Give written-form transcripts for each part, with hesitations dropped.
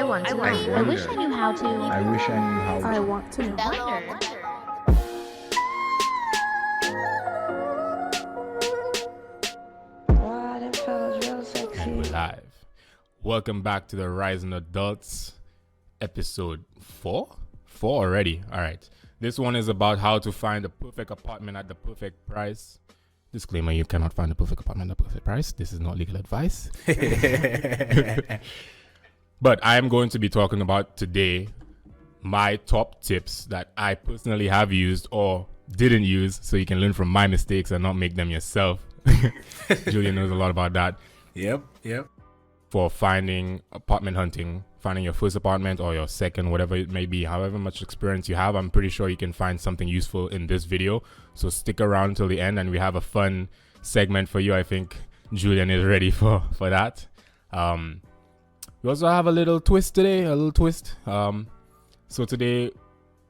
want to learn. I wish I knew how to. I wish I knew how to. I want to know. Wonder. Wow, them fellas real sexy. And we're live. Welcome back to the Rising Adults episode 4? 4 already. All right. This one is about how to find the perfect apartment at the perfect price. Disclaimer, you cannot find the perfect apartment at the perfect price. This is not legal advice. But I am going to be talking about today my top tips that I personally have used or didn't use, so you can learn from my mistakes and not make them yourself. Julian knows a lot about that. Yep. For finding apartment hunting, finding your first apartment or your second, whatever it may be, however much experience you have, I'm pretty sure you can find something useful in this video. So stick around till the end and we have a fun segment for you. I think Julian is ready for that. We also have a little twist today, So today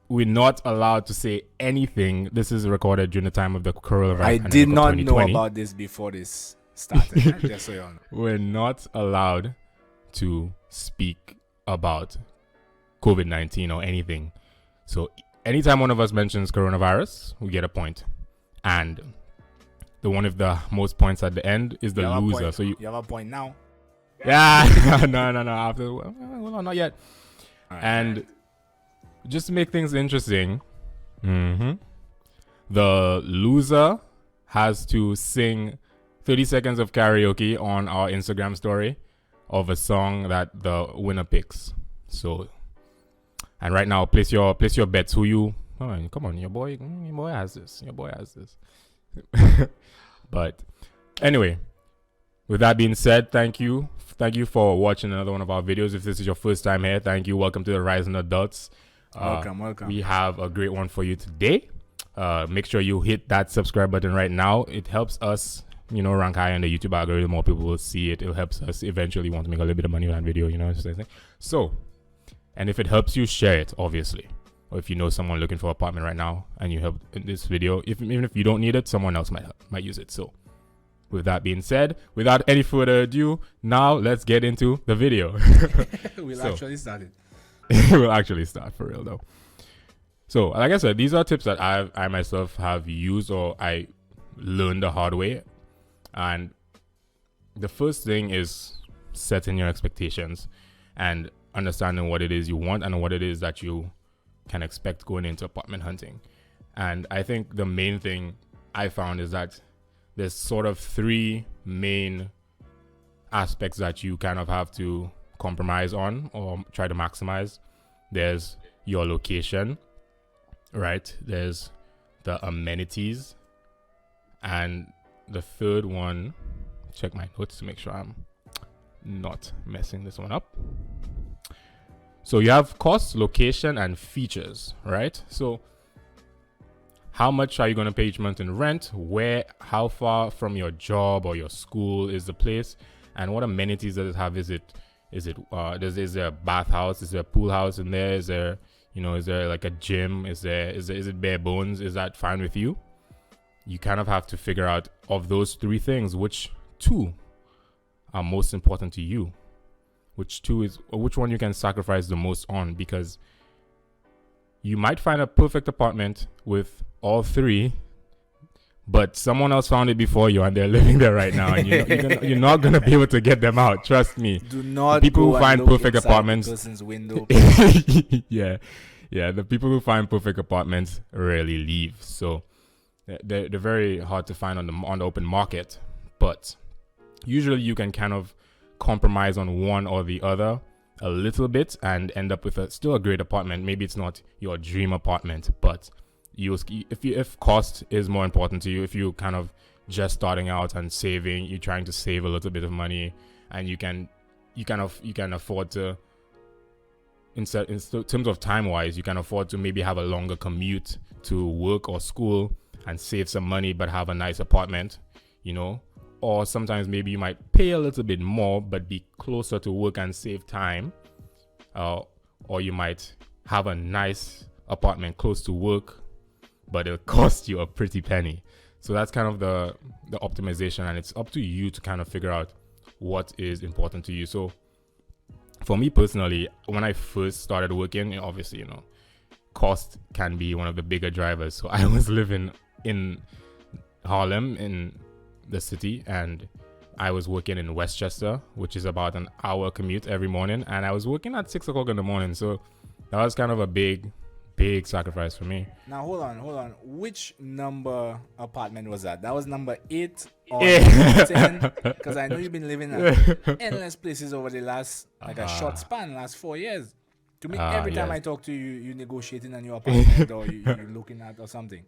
we're not allowed to say anything. This is recorded during the time of the coronavirus. I did not know about this before this started. Just so you all know. We're not allowed to speak about COVID-19 or anything. So anytime one of us mentions coronavirus, we get a point. And the one with the most points at the end is the loser. So you have a point now. Yeah, no. After, well, not yet. Right, and just to make things interesting, the loser has to sing 30 seconds of karaoke on our Instagram story of a song that the winner picks. So, and right now, place your bets. Come on, your boy has this. But anyway, with that being said, thank you for watching another one of our videos. If this is your first time here, thank you. Welcome to the Rising Adults. Welcome. We have a great one for you today. Make sure you hit that subscribe button right now. It helps us, rank high in the YouTube algorithm. More people will see it. It helps us eventually want to make a little bit of money on that video, So, and if it helps you, share it, obviously. Or if you know someone looking for an apartment right now and you help in this video, even if you don't need it, someone else might use it. So, with that being said, without any further ado, now let's get into the video. Actually start it. We'll actually start for real though. So, like I said, these are tips that I myself have used or I learned the hard way. And the first thing is setting your expectations and understanding what it is you want and what it is that you can expect going into apartment hunting. And I think the main thing I found is that there's sort of 3 main aspects that you kind of have to compromise on or try to maximize. There's your location, right? There's the amenities, and the third one, check my notes to make sure I'm not messing this one up. So you have cost, location, and features, right? So how much are you going to pay each month in rent? How far from your job or your school is the place? And what amenities does it have? Is there a bathhouse? Is there a pool house in there? Is there like a gym? Is it bare bones? Is that fine with you? You kind of have to figure out of those 3 things, which 2 are most important to you. Which one you can sacrifice the most on, because you might find a perfect apartment with all 3, but someone else found it before you and they're living there right now, and you're not gonna be able to get them out. Trust me. Do not people go who find and look perfect inside apartments. the person's window. yeah. The people who find perfect apartments rarely leave. So they're very hard to find on the open market. But usually you can kind of compromise on one or the other a little bit and end up with still a great apartment. Maybe it's not your dream apartment, but if cost is more important to you, if you kind of just starting out and saving, you're trying to save a little bit of money, and you can afford to, in terms of time wise, you can afford to maybe have a longer commute to work or school and save some money but have a nice apartment, or sometimes maybe you might pay a little bit more but be closer to work and save time, or you might have a nice apartment close to work but it'll cost you a pretty penny. So that's kind of the optimization, and it's up to you to kind of figure out what is important to you. So for me personally, when I first started working, obviously, cost can be one of the bigger drivers. So I was living in Harlem, in the city, and I was working in Westchester, which is about an hour commute every morning, and I was working at 6 o'clock in the morning. So that was kind of a big sacrifice for me. Now hold on. Which number apartment was that? That was number 8 or 10? Because I know you've been living at endless places over the last a short span, last 4 years. To me, every time I talk to you, you negotiating a new apartment or you're looking at or something.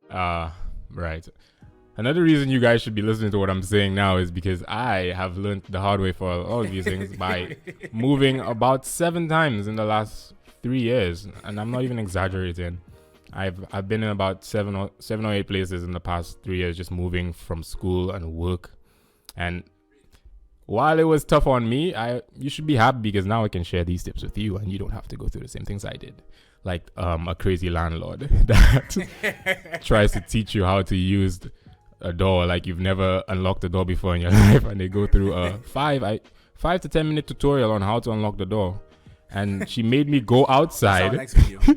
Right. Another reason you guys should be listening to what I'm saying now is because I have learned the hard way for all of these things by moving about 7 times in the last 3 years, and I'm not even exaggerating. I've been in about seven or 8 places in the past 3 years, just moving from school and work. And while it was tough on me, you should be happy because now I can share these tips with you, and you don't have to go through the same things I did. Like a crazy landlord that tries to teach you how to use a door like you've never unlocked a door before in your life, and they go through a 5 to 10 minute tutorial on how to unlock the door. And she made me go outside. That's our next video.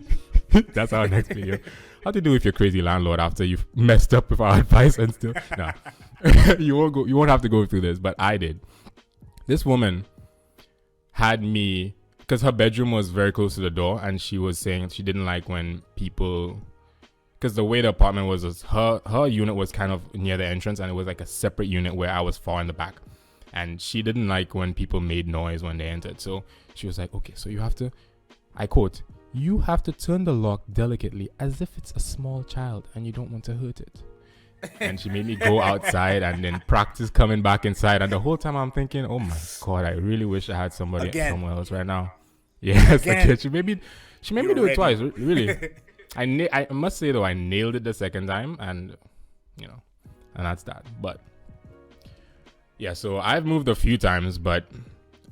That's our next video. How to do with your crazy landlord after you've messed up with our advice and still no. You won't have to go through this, but I did. This woman had me, because her bedroom was very close to the door, and she was saying she didn't like when people, because the way the apartment was her unit was kind of near the entrance, and it was like a separate unit where I was far in the back. And she didn't like when people made noise when they entered. So she was like, okay, so you have to, I quote, you have to turn the lock delicately as if it's a small child and you don't want to hurt it. And she made me go outside and then practice coming back inside. And the whole time I'm thinking, oh my God, I really wish I had somebody somewhere else right now. Yes, again. She made me do it twice, really. I must say though, I nailed it the second time, and and that's that. But yeah, so I've moved a few times, but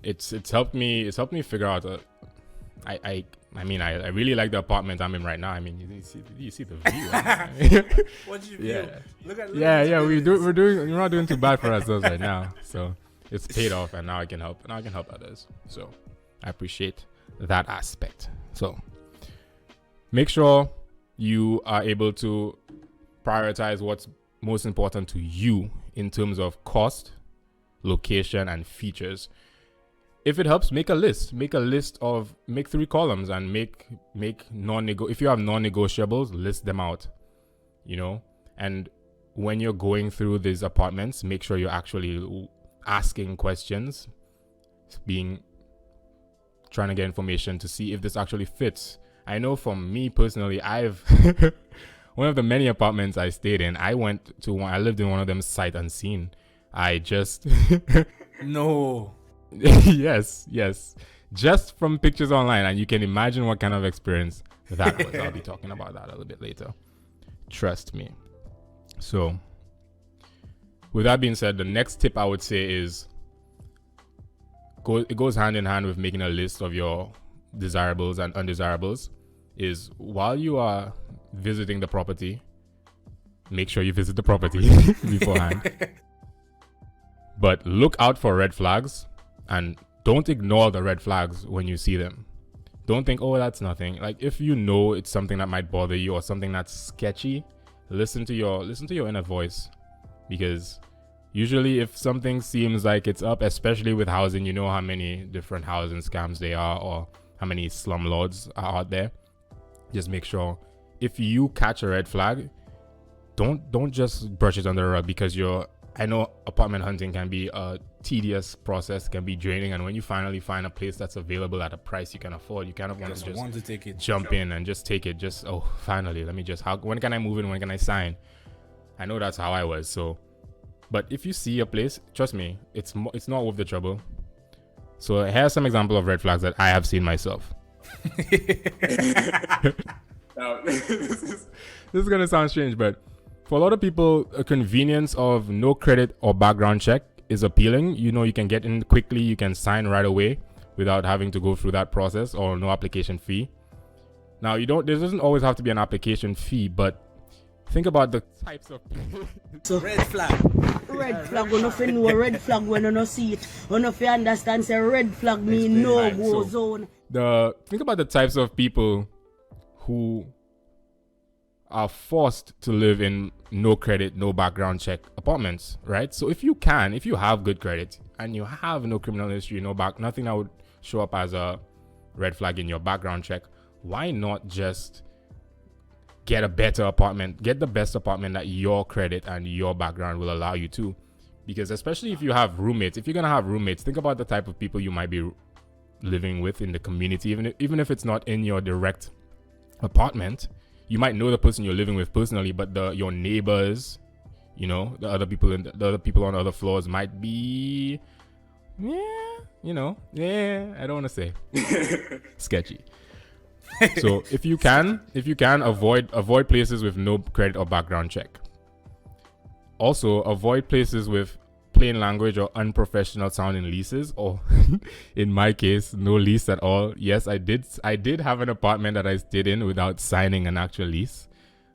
it's helped me figure out. I really like the apartment I'm in right now. I mean, you see the view. What's your view? Look at we're not doing too bad for ourselves right now. So it's paid off, and now I can help others. So I appreciate that aspect. So make sure you are able to prioritize what's most important to you in terms of cost, location, and features. If it helps, make a list. Make 3 columns and make if you have non-negotiables, list them out. And when you're going through these apartments, make sure you're actually asking questions, trying to get information to see if this actually fits. I know for me personally, I've one of the many apartments I stayed in, I lived in one of them sight unseen. I just no. yes, just from pictures online, and you can imagine what kind of experience that was. I'll be talking about that a little bit later, trust me. So with that being said, the next tip I would say is it goes hand in hand with making a list of your desirables and undesirables, is while you are visiting the property, make sure you visit the property beforehand. But look out for red flags, and don't ignore the red flags when you see them. Don't think, oh, that's nothing. Like, if you know it's something that might bother you or something that's sketchy, listen to your inner voice. Because usually if something seems like it's up, especially with housing, you know how many different housing scams there are, or how many slumlords are out there. Just make sure if you catch a red flag, don't just brush it under the rug, because I know apartment hunting can be a tedious process, can be draining, and when you finally find a place that's available at a price you can afford, you kind of want to take it, jump in and just take it. Just, oh, finally, let me just, when can I move in? When can I sign? I know that's how I was. So, but if you see a place, trust me, it's not worth the trouble. So here's some example of red flags that I have seen myself. Now, this is gonna sound strange, but for a lot of people, a convenience of no credit or background check is appealing. You can get in quickly, you can sign right away without having to go through that process, or no application fee. Now, there doesn't always have to be an application fee, but think about the types of Red flag. Red flag, when you know red flag when you no see it. When you understand, say red flag mean no Right, go so- zone. think about the types of people who are forced to live in no credit, no background check apartments, right? So if you have good credit and you have no criminal history, nothing that would show up as a red flag in your background check, why not just get a better apartment, get the best apartment that your credit and your background will allow you to? Because especially if you have roommates, if you're gonna have roommates, think about the type of people you might be living with in the community, even if it's not in your direct apartment. You might know the person you're living with personally, but your neighbors, the other people on other floors might be, I don't want to say sketchy. So if you can avoid places with no credit or background check. Also, avoid places with plain language or unprofessional sounding leases, or in my case, no lease at all. Yes, I did have an apartment that I stayed in without signing an actual lease,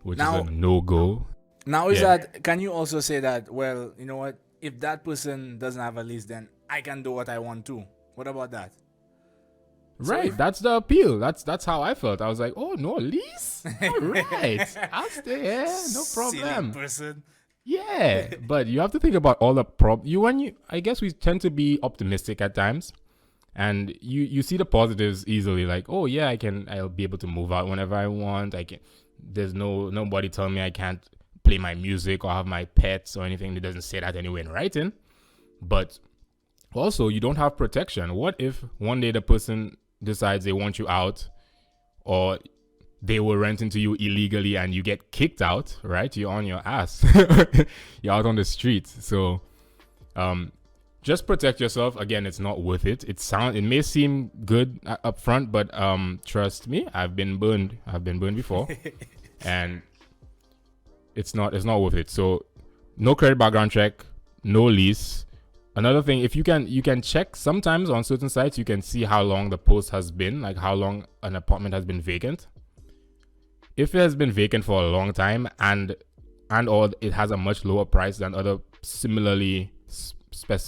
which is a no-go. Now is that, can you also say that, well, you know what, if that person doesn't have a lease, then I can do what I want to? What about that? Right, that's the appeal. That's how I felt. I was like, oh, no lease? All right, I'll stay here, no problem. Silly person. Yeah, but you have to think about all the I guess we tend to be optimistic at times, and you see the positives easily, like, oh yeah, I'll be able to move out whenever I want. There's nobody telling me I can't play my music or have my pets or anything. It doesn't say that anywhere in writing. But also, you don't have protection. What if one day the person decides they want you out, or they will rent into you illegally and you get kicked out, right? You're on your ass. You're out on the street. So just protect yourself. Again, it's not worth it. It may seem good up front, but trust me, I've been burned before. And it's not worth it. So no credit background check, no lease. Another thing, if you can check sometimes on certain sites, you can see how long the post has been, like how long an apartment has been vacant. If it has been vacant for a long time and or it has a much lower price than other similarly spec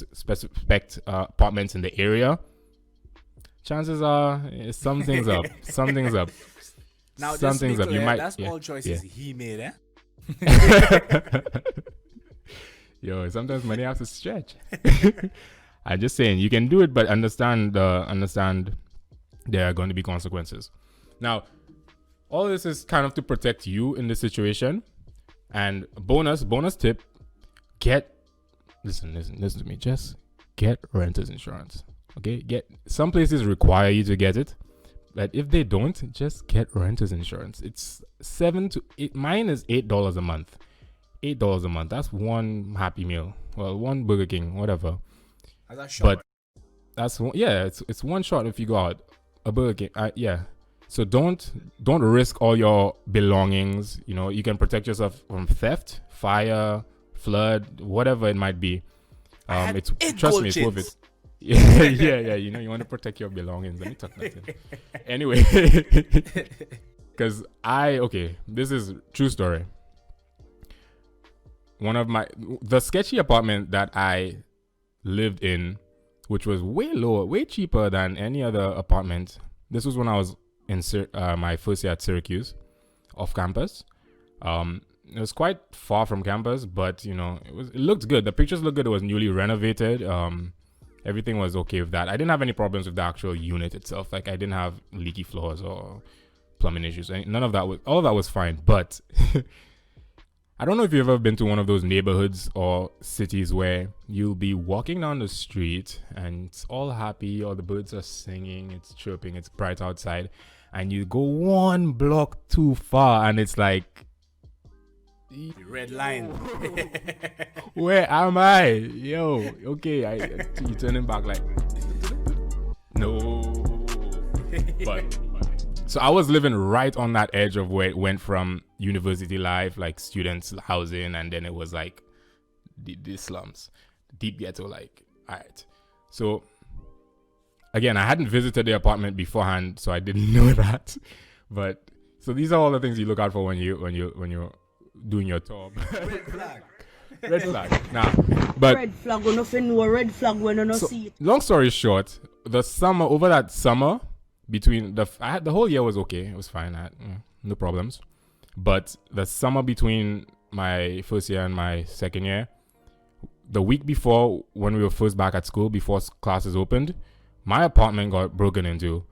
apartments in the area, chances are something's up. Something's up. Now, Something's just up. You might. That's all choices he made, eh? Yo, sometimes money has to stretch. I'm just saying you can do it, but understand there are going to be consequences. Now, all this is kind of to protect you in this situation. And bonus tip, listen to me. Just get renter's insurance. Okay? Some places require you to get it. But if they don't, just get renter's insurance. It's $7 to $8. Mine is $8 a month. $8 a month. That's one Happy Meal. Well, one Burger King, whatever. That's a shot. But that's one, yeah. It's one shot if you go out. A Burger King. Yeah. So don't risk all your belongings. You can protect yourself from theft, fire, flood, whatever it might be. Trust me, it's worth it. Yeah. You want to protect your belongings. Let me tuck that in. Anyway, because this is true story. The sketchy apartment that I lived in, which was way cheaper than any other apartment. This was when I was in my first year at Syracuse, off campus. It was quite far from campus, but it looked good. The pictures looked good. It was newly renovated. Everything was okay with that. I didn't have any problems with the actual unit itself. Like, I didn't have leaky floors or plumbing issues. None of that all of that was fine. But I don't know if you've ever been to one of those neighborhoods or cities where you'll be walking down the street and it's all happy, all the birds are singing, it's chirping, it's bright outside, and you go one block too far and it's like, Red line. where am I? Yo, okay, you turning back like, no. But so I was living right on that edge of where it went from university life, like students housing, and then it was like the slums, deep ghetto. Like, all right. So again, I hadn't visited the apartment beforehand, so I didn't know that. But so these are all the things you look out for when you're doing your tour. Red flag. Red flag. Nah. But Red flag, you know, if you know a red flag when you no so, see it. long story short, the summer over that summer between I had the whole year was okay. It was fine. I had no problems. But the summer between my first year and my second year, the week before when we were first back at school, before classes opened, my apartment got broken into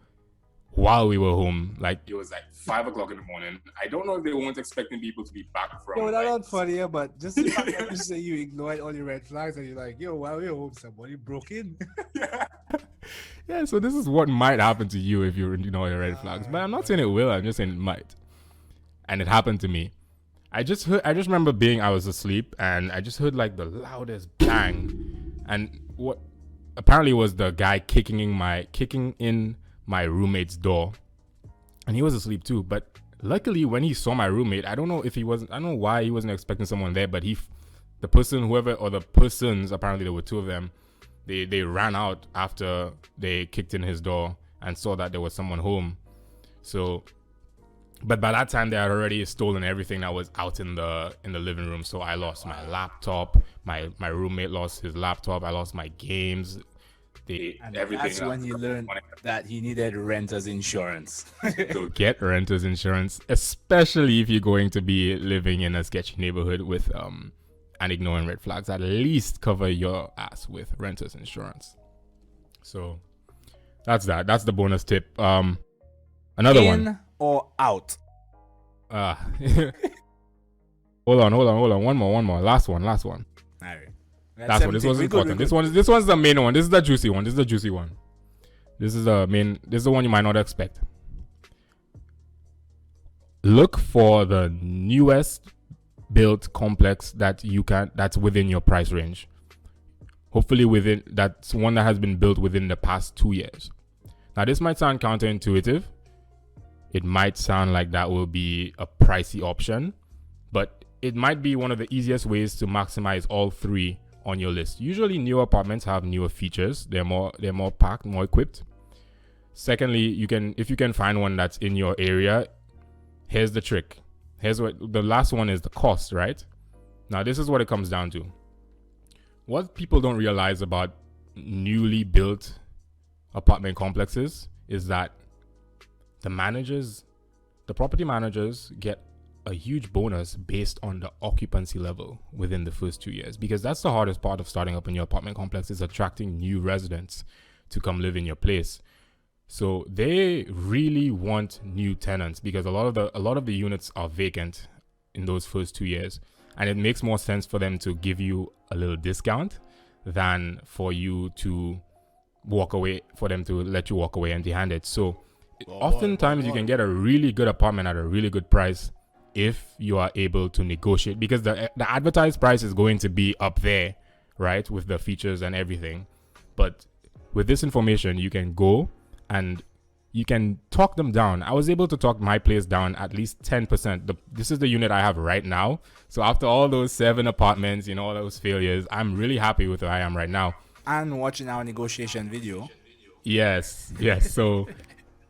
while we were home. Like it was like 5 o'clock in the morning. I don't know if they weren't expecting people to be back from. Yo, that's not funny, but just the fact that you say you ignored all the red flags and you're like, yo, while we're home, somebody broke in. Yeah, so this is what might happen to you if you ignore the red flags. But I'm not saying it will, I'm just saying it might. And it happened to me. I just remember I was asleep and I just heard like the loudest bang. And what apparently was the guy kicking in my roommate's door. And he was asleep too. But luckily when he saw my roommate, I don't know why he wasn't expecting someone there, but the persons, apparently there were two of them, they ran out after they kicked in his door and saw that there was someone home. So but by that time they had already stolen everything that was out in the living room. So I lost my laptop, my roommate lost his laptop, I lost my games, everything. That's when he learned that he needed renter's insurance. So get renter's insurance, especially if you're going to be living in a sketchy neighborhood with and ignoring red flags. At least cover your ass with renter's insurance. So that's the bonus tip. Another one. Or out? Hold on. One more. Last one. All right. Last one. This one's important. This one's the main one. This is the juicy one. This is the one you might not expect. Look for the newest built complex that's within your price range. Hopefully that's one that has been built within the past 2 years. Now this might sound counterintuitive. It might sound like that will be a pricey option, but it might be one of the easiest ways to maximize all three on your list. Usually newer apartments have newer features. They're more packed, more equipped. Secondly, if you can find one that's in your area, here's the trick. Here's what the last one is: the cost, right? Now this is what it comes down to. What people don't realize about newly built apartment complexes is that the property managers get a huge bonus based on the occupancy level within the first 2 years, because that's the hardest part of starting up in your apartment complex, is attracting new residents to come live in your place. So they really want new tenants because a lot of the units are vacant in those first 2 years, and it makes more sense for them to give you a little discount than for you to let you walk away empty-handed. So oftentimes you can get a really good apartment at a really good price if you are able to negotiate, because the advertised price is going to be up there, right, with the features and everything. But with this information, you can go and you can talk them down. I was able to talk my place down at least 10%. This is the unit I have right now. So after all those 7 apartments, all those failures, I'm really happy with where I am right now. And watching our negotiation video. Yes. So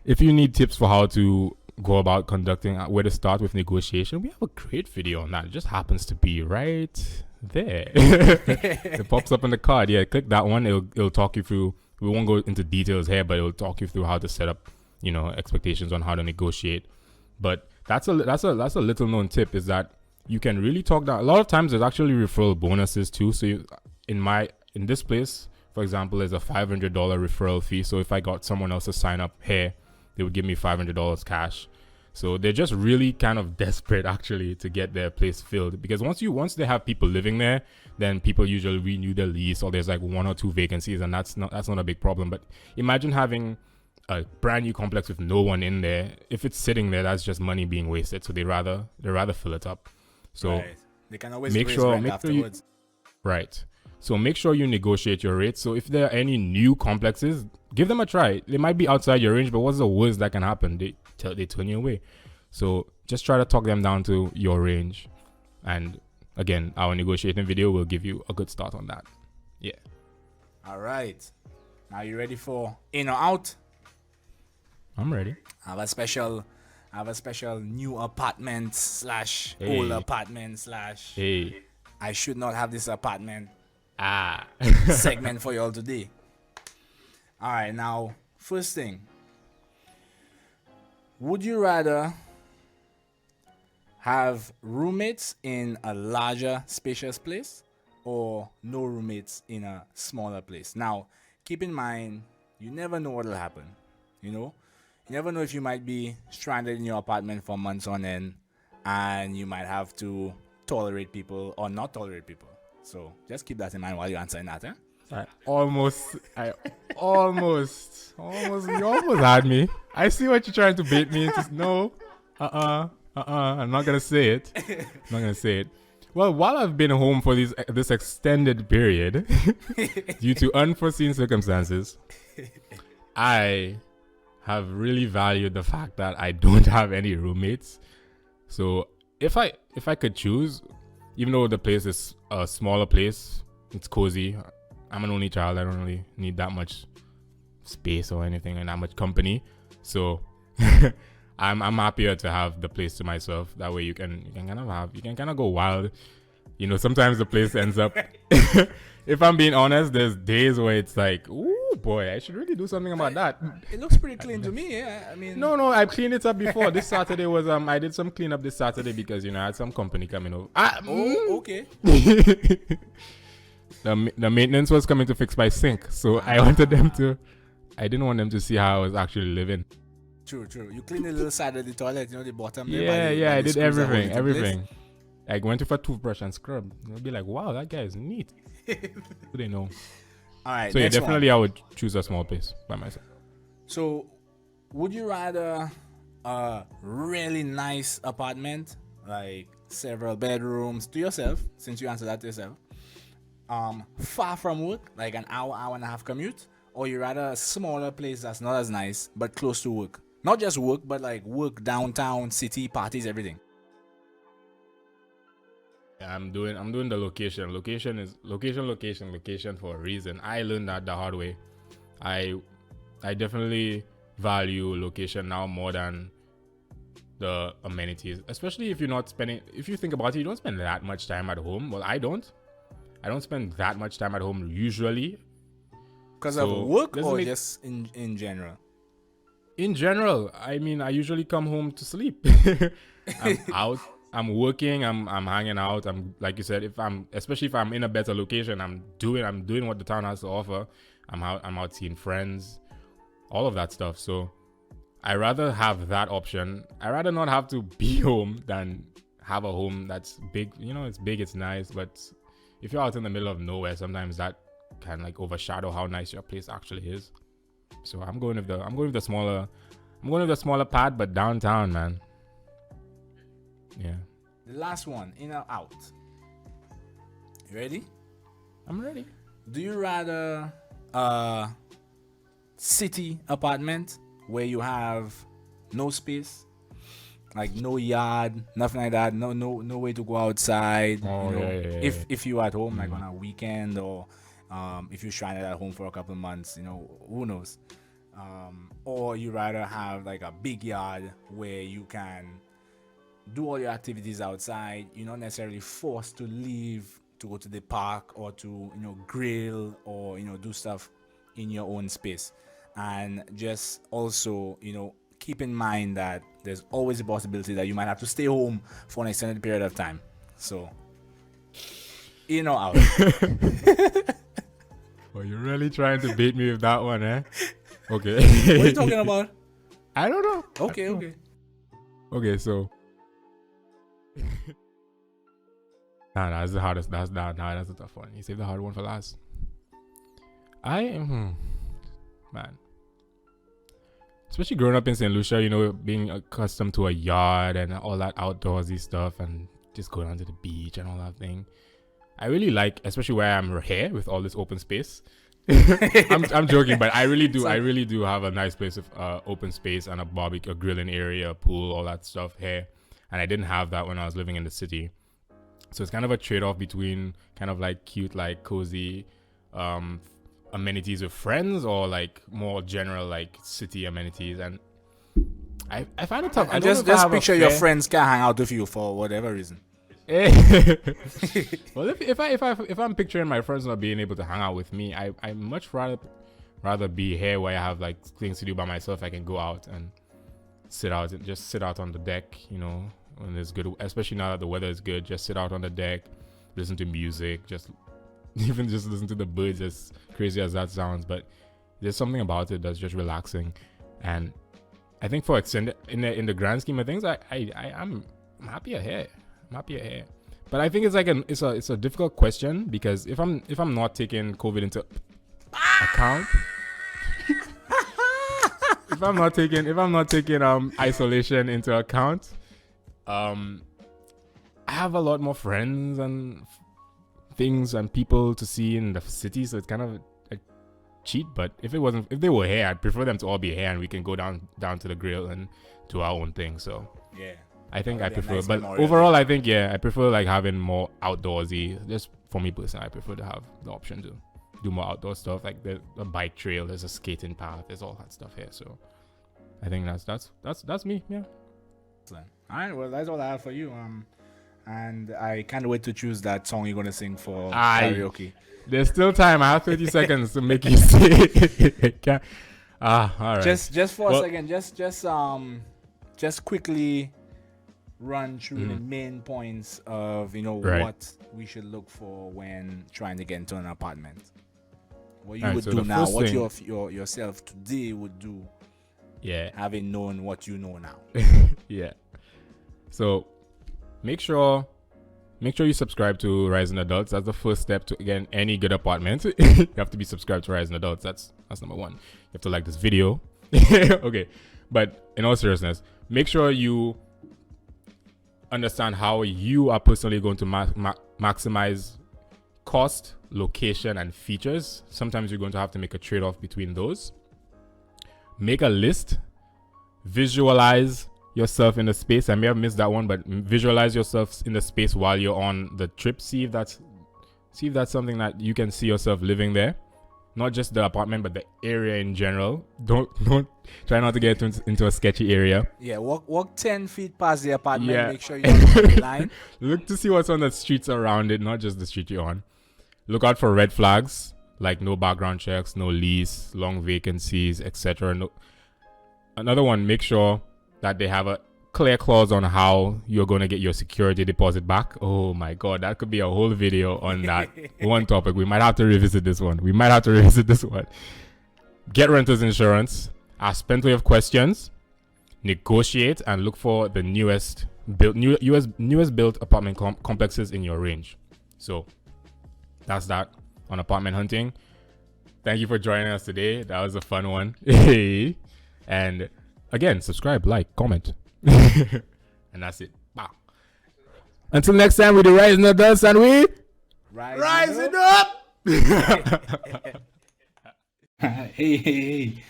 if you need tips for how to go about conducting, where to start with negotiation, we have a great video on that. It just happens to be right there. It pops up in the card. Yeah, click that one. It'll talk you through. We won't go into details here, but it'll talk you through how to set up, expectations on how to negotiate. But that's a little known tip, is that you can really talk down. A lot of times there's actually referral bonuses too. So in this place, for example, there's a $500 referral fee. So if I got someone else to sign up here, they would give me $500 cash. So they're just really kind of desperate actually to get their place filled, because once they have people living there, then people usually renew their lease, or there's like 1 or 2 vacancies, and that's not a big problem. But imagine having a brand new complex with no one in there. If it's sitting there, that's just money being wasted. So they rather fill it up. So right. They can always raise rent afterwards. Right. So make sure you negotiate your rates. So if there are any new complexes, give them a try. They might be outside your range, but what's the worst that can happen? They turn you away. So just try to talk them down to your range. And again, our negotiating video will give you a good start on that. Yeah. All right. Now you ready for in or out? I'm ready. I have a special I have a special new apartment slash Hey. old apartment slash Hey. I should not have this apartment Ah. segment for y'all today. All right, now first thing, would you rather have roommates in a larger, spacious place or no roommates in a smaller place? Now, keep in mind, you never know what will happen. You know, you never know if you might be stranded in your apartment for months on end and you might have to tolerate people or not tolerate people. So just keep that in mind while you're answering that, eh? I almost you almost had me. I see what you're trying to bait me into. No, I'm not gonna say it. I'm not gonna say it. Well, while I've been home for this extended period, due to unforeseen circumstances, I have really valued the fact that I don't have any roommates. So if I could choose, even though the place is a smaller place, it's cozy. I'm an only child. I don't really need that much space or anything and that much company. So I'm happier to have the place to myself. That way you can kind of go wild. You know, sometimes the place ends up. If I'm being honest, there's days where it's like, ooh boy, I should really do something about that. It looks pretty clean to me. Yeah, I mean, No, I cleaned it up before. This Saturday was I did some cleanup this Saturday because I had some company coming over. Okay. The maintenance was coming to fix my sink, so I wanted them to. I didn't want them to see how I was actually living. True. You clean the little side of the toilet, the bottom. there Yeah, by I the did screws that hold it into everything. place. I went with a toothbrush and scrub. They'll be like, wow, that guy is neat. They know. All right. So yeah, next definitely one. I would choose a small place by myself. So, would you rather a really nice apartment, like several bedrooms to yourself, since you answered that to yourself, far from work, like an hour and a half commute, or you rather a smaller place that's not as nice but close to work? Not just work, but like work downtown, city, parties, everything. Yeah, I'm doing the location. Location is location for a reason. I learned that the hard way. I definitely value location now more than the amenities, especially if you're not spending. If you think about it, you don't spend that much time at home. Well, I don't spend that much time at home usually. Because So, of work doesn't or make- just in general? In general, I mean, I usually come home to sleep. I'm out. I'm working. I'm hanging out. I'm, like you said, especially if I'm in a better location, I'm doing what the town has to offer. I'm out seeing friends, all of that stuff. So I rather have that option. I rather not have to be home than have a home that's big. You know, it's big, it's nice, but if you're out in the middle of nowhere, sometimes that can like overshadow how nice your place actually is. So I'm going with the smaller pad, but downtown, man. Yeah, The last one, in or out? You ready? I'm ready. Do you rather a city apartment where you have no space, like no yard, nothing like that, no way to go outside? Oh, yeah. If you're at home, like on a weekend, or if you're stranded at home for a couple of months, who knows? Or you rather have like a big yard where you can do all your activities outside. You're not necessarily forced to leave to go to the park or to grill or do stuff in your own space. And just also keep in mind that there's always a possibility that you might have to stay home for an extended period of time. So in or out? Oh, you're really trying to bait me with that one, eh? Okay. What are you talking about? I don't know. Okay. Okay, so. Nah, that's the hardest. That's a tough one. You saved the hard one for last. Man. Especially growing up in St. Lucia, being accustomed to a yard and all that outdoorsy stuff and just going down to the beach and all that thing. I really like, especially where I'm here with all this open space. I'm joking, but I really do have a nice place of open space and a barbecue, a grilling area, a pool, all that stuff here. And I didn't have that when I was living in the city. So it's kind of a trade-off between kind of like cute, like cozy amenities with friends or like more general like city amenities. And I find it tough. I And don't know if I just have a picture your fair- friends can hang out with you for whatever reason. Well, if I'm picturing my friends not being able to hang out with me, I much rather be here where I have like things to do by myself. I can go out and sit out on the deck, you know, when it's good, especially now that the weather is good. Just sit out on the deck, listen to music, just listen to the birds, as crazy as that sounds. But there's something about it that's just relaxing, and I think for extended in the grand scheme of things, I'm happier here. I'm happier here. But I think it's like it's a difficult question, because if I'm not taking COVID into account, if I'm not taking isolation into account, I have a lot more friends and things and people to see in the city, so it's kind of a cheat. But if they were here, I'd prefer them to all be here and we can go down to the grill and do our own thing. So Yeah. I think I That'd be a prefer, nice but memorial. overall, I think I prefer like having more outdoorsy. Just for me personally, I prefer to have the option to do more outdoor stuff. Like there's a bike trail, there's a skating path, there's all that stuff here. So I think that's me. Yeah. Excellent. All right, well, that's all I have for you. And I can't wait to choose that song you're gonna sing for karaoke. There's still time. I have 30 seconds to make you say it. All right. Just for Well- a second, just quickly run through the main points of Right. what we should look for when trying to get into an apartment. What you Alright, would so do the now, first what thing- yourself today would do, Yeah. having known what you know now. Yeah. So make sure you subscribe to Rising Adults. That's the first step to again any good apartment. You have to be subscribed to Rising Adults. That's number one. You have to like this video. Okay. But in all seriousness, make sure you understand how you are personally going to maximize cost, location, and features. Sometimes you're going to have to make a trade-off between those. Make a list. Visualize yourself in the space. I may have missed that one, but visualize yourself in the space while you're on the trip. See if that's something that you can see yourself living there. Not just the apartment, but the area in general. Don't try not to get into a sketchy area. Yeah, walk 10 feet past the apartment. Yeah. Make sure you're on the line. Look to see what's on the streets around it, not just the street you're on. Look out for red flags, like no background checks, no lease, long vacancies, etc. No. Another one, make sure that they have a clear clause on how you're going to get your security deposit back. Oh my God, that could be a whole video on that one topic. We might have to revisit this one. Get renter's insurance. Ask plenty of questions. Negotiate and look for the newest built apartment complexes in your range. So that's that on apartment hunting. Thank you for joining us today. That was a fun one. And again, subscribe, like, comment. And that's it. Wow. Until next time, we do Rising Adults and we Rising up. Hey.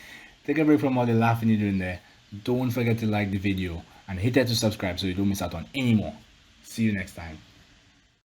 Take a break from all the laughing you're doing there. Don't forget to like the video and hit that to subscribe so you don't miss out on any more. See you next time.